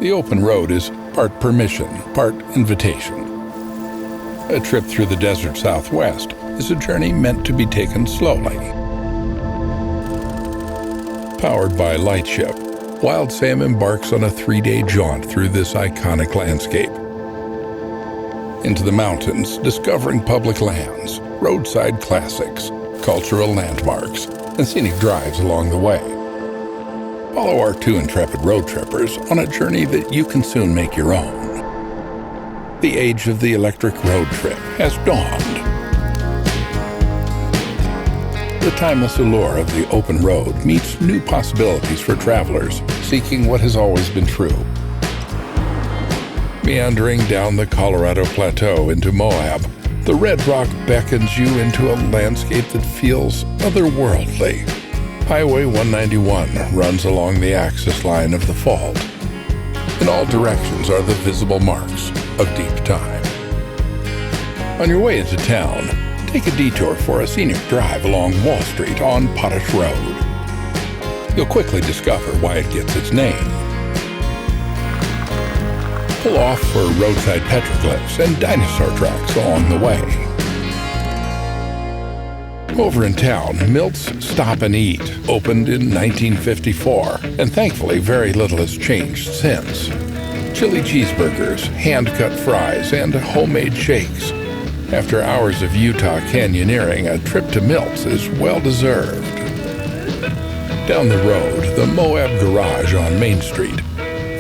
The open road is part permission, part invitation. A trip through the desert Southwest is a journey meant to be taken slowly. Powered by Lightship, Wildsam embarks on a 3-day jaunt through this iconic landscape. Into the mountains, discovering public lands, roadside classics, cultural landmarks, and scenic drives along the way. Follow our 2 intrepid road trippers on a journey that you can soon make your own. The age of the electric road trip has dawned. The timeless allure of the open road meets new possibilities for travelers seeking what has always been true. Meandering down the Colorado Plateau into Moab, the red rock beckons you into a landscape that feels otherworldly. Highway 191 runs along the axis line of the fault. In all directions are the visible marks of deep time. On your way into town, take a detour for a scenic drive along Wall Street on Potash Road. You'll quickly discover why it gets its name. Pull off for roadside petroglyphs and dinosaur tracks along the way. Over in town, Milt's Stop and Eat opened in 1954, and thankfully very little has changed since. Chili cheeseburgers, hand-cut fries, and homemade shakes. After hours of Utah canyoneering, a trip to Milt's is well-deserved. Down the road, the Moab Garage on Main Street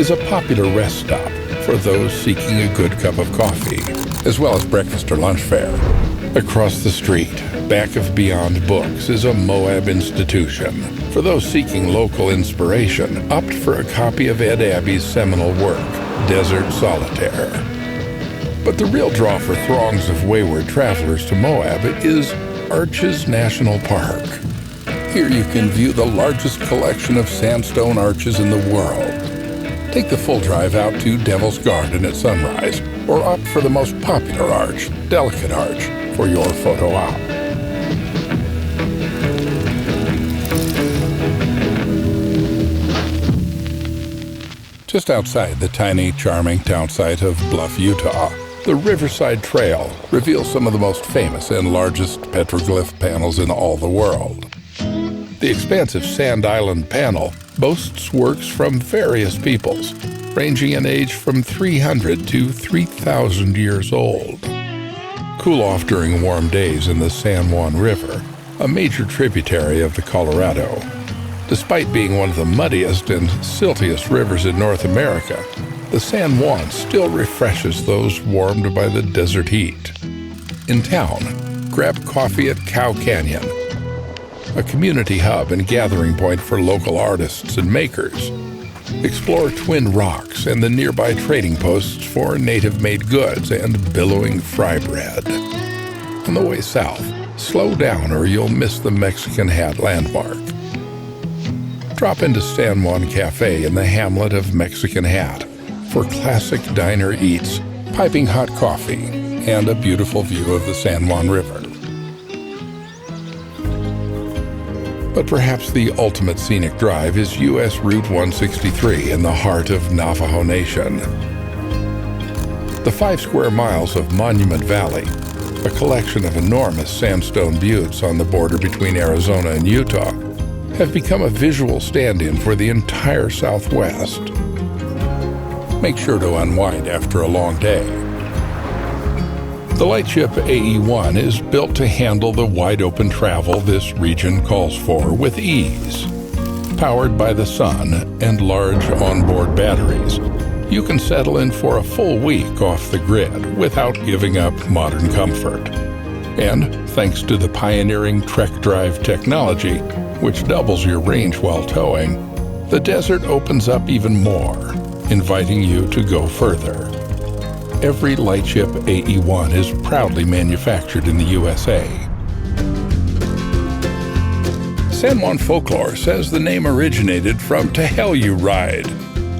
is a popular rest stop for those seeking a good cup of coffee, as well as breakfast or lunch fare. Across the street, back of Beyond Books, is a Moab institution. For those seeking local inspiration, opt for a copy of Ed Abbey's seminal work, Desert Solitaire. But the real draw for throngs of wayward travelers to Moab is Arches National Park. Here you can view the largest collection of sandstone arches in the world. Take the full drive out to Devil's Garden at sunrise, or opt for the most popular arch, Delicate Arch, for your photo op. Just outside the tiny, charming town site of Bluff, Utah, the Riverside Trail reveals some of the most famous and largest petroglyph panels in all the world. The expansive Sand Island panel boasts works from various peoples, ranging in age from 300 to 3,000 years old. Cool off during warm days in the San Juan River, a major tributary of the Colorado. Despite being one of the muddiest and siltiest rivers in North America, the San Juan still refreshes those warmed by the desert heat. In town, grab coffee at Cow Canyon, a community hub and gathering point for local artists and makers. Explore Twin Rocks and the nearby trading posts for native-made goods and billowing fry bread. On the way south, slow down or you'll miss the Mexican Hat landmark. Drop into San Juan Cafe in the hamlet of Mexican Hat for classic diner eats, piping hot coffee, and a beautiful view of the San Juan River. But perhaps the ultimate scenic drive is U.S. Route 163 in the heart of Navajo Nation. The 5 square miles of Monument Valley, a collection of enormous sandstone buttes on the border between Arizona and Utah, have become a visual stand-in for the entire Southwest. Make sure to unwind after a long day. The Lightship AE.1 is built to handle the wide-open travel this region calls for with ease. Powered by the sun and large onboard batteries, you can settle in for a full week off the grid without giving up modern comfort. And thanks to the pioneering Trek Drive technology, which doubles your range while towing, the desert opens up even more, inviting you to go further. Every Lightship AE.1 is proudly manufactured in the USA. San Juan folklore says the name originated from "To Hell You Ride,"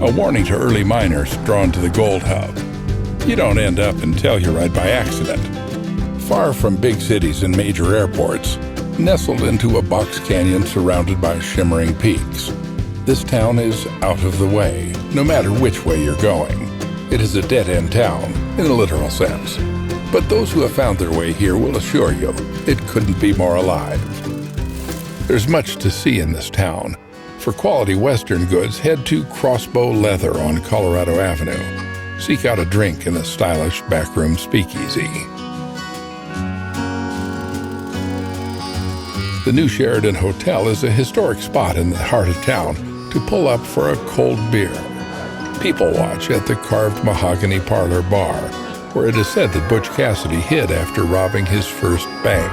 a warning to early miners drawn to the gold hub. You don't end up in Telluride by accident. Far from big cities and major airports, nestled into a box canyon surrounded by shimmering peaks, this town is out of the way, no matter which way you're going. It is a dead-end town, in a literal sense. But those who have found their way here will assure you it couldn't be more alive. There's much to see in this town. For quality Western goods, head to Crossbow Leather on Colorado Avenue. Seek out a drink in the stylish backroom speakeasy. The New Sheridan Hotel is a historic spot in the heart of town to pull up for a cold beer. People watch at the carved mahogany parlor bar, where it is said that Butch Cassidy hid after robbing his first bank.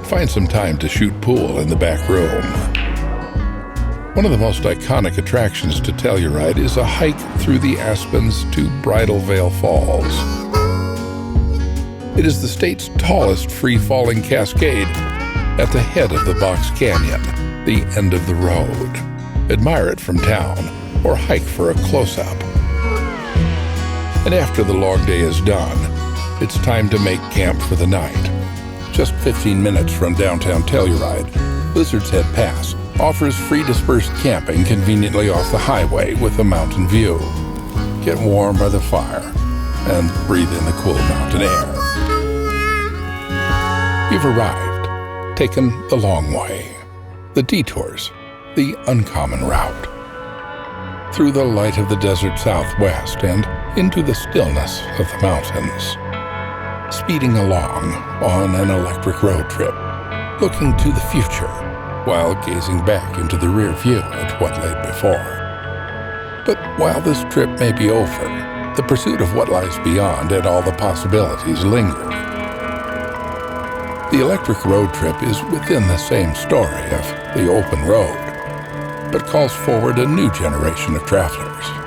Find some time to shoot pool in the back room. One of the most iconic attractions to Telluride is a hike through the Aspens to Bridal Veil Falls. It is the state's tallest free-falling cascade at the head of the Box Canyon, the end of the road. Admire it from town or hike for a close-up. And after the long day is done, it's time to make camp for the night. Just 15 minutes from downtown Telluride, Blizzard's Head Pass offers free dispersed camping conveniently off the highway with a mountain view. Get warm by the fire and breathe in the cool mountain air. You've arrived, taken the long way, the detours, the uncommon route, through the light of the desert southwest and into the stillness of the mountains. Speeding along on an electric road trip, looking to the future while gazing back into the rear view at what lay before. But while this trip may be over, the pursuit of what lies beyond and all the possibilities linger. The electric road trip is within the same story of the open road, but calls forward a new generation of travelers.